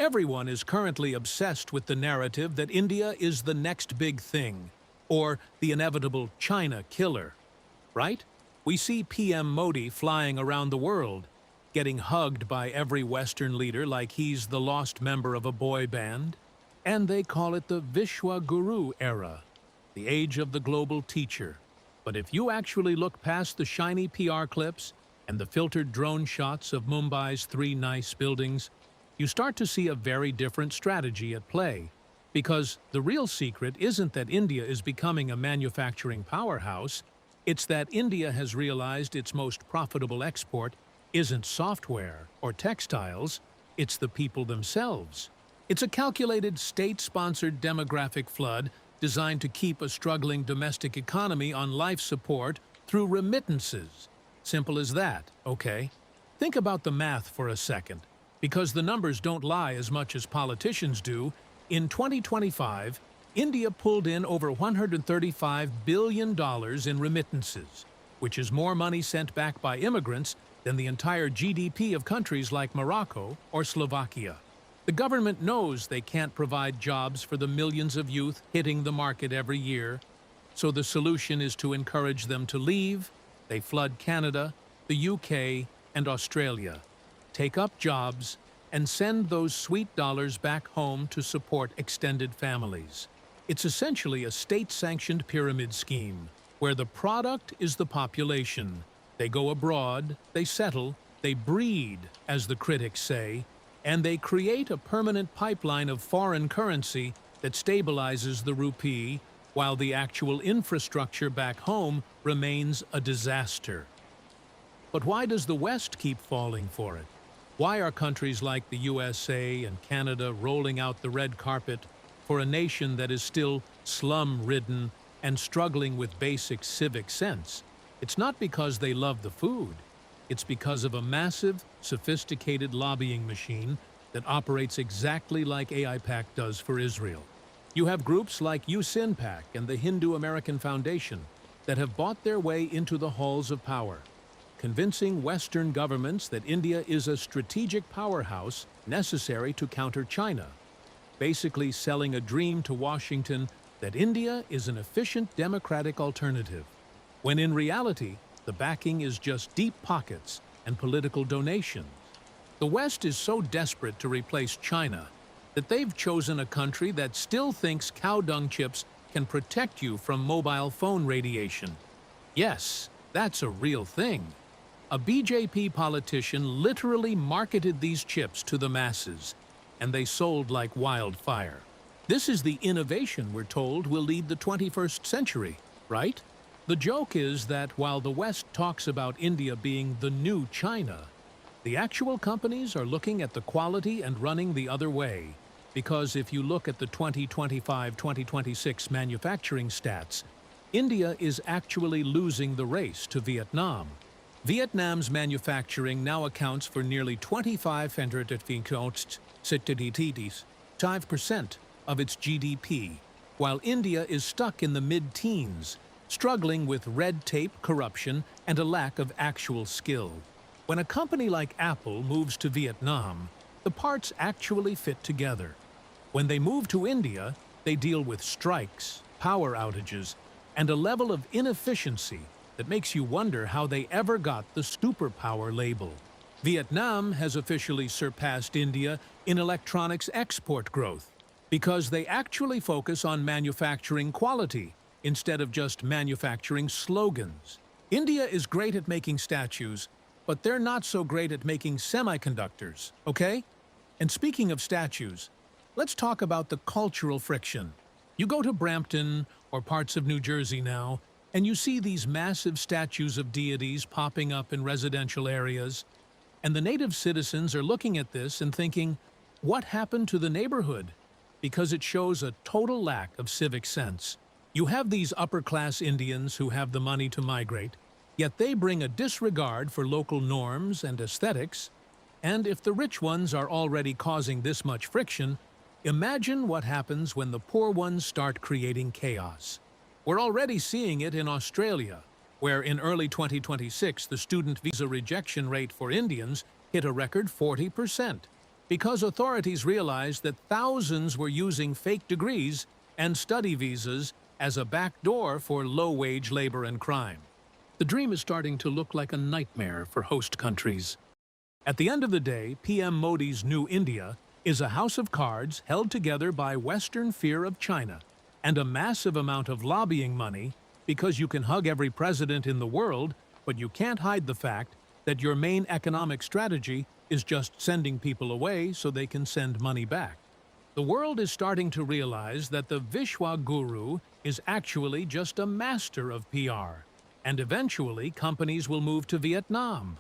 Everyone is currently obsessed with the narrative that India is the next big thing, or the inevitable China killer, right? We see PM Modi flying around the world, getting hugged by every Western leader like he's the lost member of a boy band, and they call it the Vishwa Guru era, the age of the global teacher. But if you actually look past the shiny PR clips and the filtered drone shots of Mumbai's three nice buildings, you start to see a very different strategy at play. Because the real secret isn't that India is becoming a manufacturing powerhouse, it's that India has realized its most profitable export isn't software or textiles, it's the people themselves. It's a calculated state-sponsored demographic flood designed to keep a struggling domestic economy on life support through remittances. Simple as that, okay? Think about the math for a second. Because the numbers don't lie as much as politicians do, in 2025, India pulled in over $135 billion in remittances, which is more money sent back by immigrants than the entire GDP of countries like Morocco or Slovakia. The government knows they can't provide jobs for the millions of youth hitting the market every year, so the solution is to encourage them to leave. They flood Canada, the UK, and Australia, take up jobs, and send those sweet dollars back home to support extended families. It's essentially a state-sanctioned pyramid scheme, where the product is the population. They go abroad, they settle, they breed, as the critics say, and they create a permanent pipeline of foreign currency that stabilizes the rupee, while the actual infrastructure back home remains a disaster. But why does the West keep falling for it? Why are countries like the USA and Canada rolling out the red carpet for a nation that is still slum-ridden and struggling with basic civic sense? It's not because they love the food. It's because of a massive, sophisticated lobbying machine that operates exactly like AIPAC does for Israel. You have groups like USINPAC and the Hindu American Foundation that have bought their way into the halls of power, convincing Western governments that India is a strategic powerhouse necessary to counter China, basically selling a dream to Washington that India is an efficient democratic alternative, when in reality, the backing is just deep pockets and political donations. The West is so desperate to replace China that they've chosen a country that still thinks cow dung chips can protect you from mobile phone radiation. Yes, that's a real thing. A BJP politician literally marketed these chips to the masses, and they sold like wildfire. This is the innovation we're told will lead the 21st century, right? The joke is that while the West talks about India being the new China, the actual companies are looking at the quality and running the other way. Because if you look at the 2025-2026 manufacturing stats, India is actually losing the race to Vietnam. Vietnam's manufacturing now accounts for nearly 5% of its GDP, while India is stuck in the mid-teens, struggling with red tape, corruption, and a lack of actual skill. When a company like Apple moves to Vietnam, the parts actually fit together. When they move to India, they deal with strikes, power outages, and a level of inefficiency that makes you wonder how they ever got the superpower label. Vietnam has officially surpassed India in electronics export growth because they actually focus on manufacturing quality instead of just manufacturing slogans. India is great at making statues, but they're not so great at making semiconductors, okay? And speaking of statues, let's talk about the cultural friction. You go to Brampton or parts of New Jersey now, and you see these massive statues of deities popping up in residential areas, and the native citizens are looking at this and thinking, what happened to the neighborhood? Because it shows a total lack of civic sense. You have these upper-class Indians who have the money to migrate, yet they bring a disregard for local norms and aesthetics, and if the rich ones are already causing this much friction, imagine what happens when the poor ones start creating chaos. We're already seeing it in Australia, where in early 2026 the student visa rejection rate for Indians hit a record 40%. Because authorities realized that thousands were using fake degrees and study visas as a backdoor for low-wage labor and crime. The dream is starting to look like a nightmare for host countries. At the end of the day, PM Modi's New India is a house of cards held together by Western fear of China and a massive amount of lobbying money, because you can hug every president in the world, but you can't hide the fact that your main economic strategy is just sending people away so they can send money back. The world is starting to realize that the Vishwa Guru is actually just a master of PR, and eventually companies will move to Vietnam.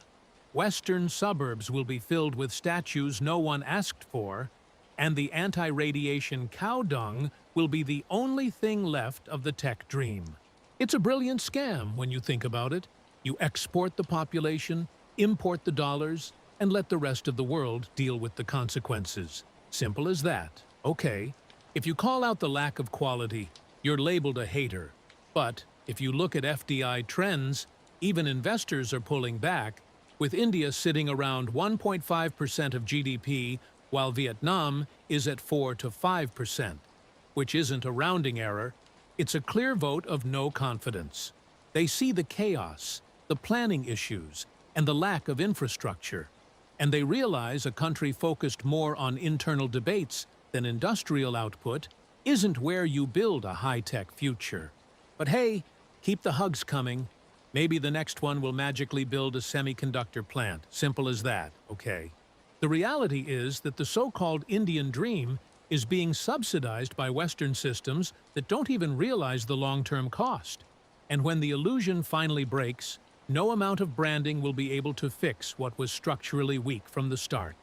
Western suburbs will be filled with statues no one asked for, and the anti-radiation cow dung will be the only thing left of the tech dream. It's a brilliant scam when you think about it. You export the population, import the dollars, and let the rest of the world deal with the consequences. Simple as that. Okay, if you call out the lack of quality, you're labeled a hater. But if you look at FDI trends, even investors are pulling back, with India sitting around 1.5% of GDP, while Vietnam is at 4 to 5%, which isn't a rounding error. It's a clear vote of no confidence. They see the chaos, the planning issues, and the lack of infrastructure. And they realize a country focused more on internal debates than industrial output isn't where you build a high-tech future. But hey, keep the hugs coming. Maybe the next one will magically build a semiconductor plant. Simple as that, okay? The reality is that the so-called Indian dream is being subsidized by Western systems that don't even realize the long-term cost. And when the illusion finally breaks, no amount of branding will be able to fix what was structurally weak from the start.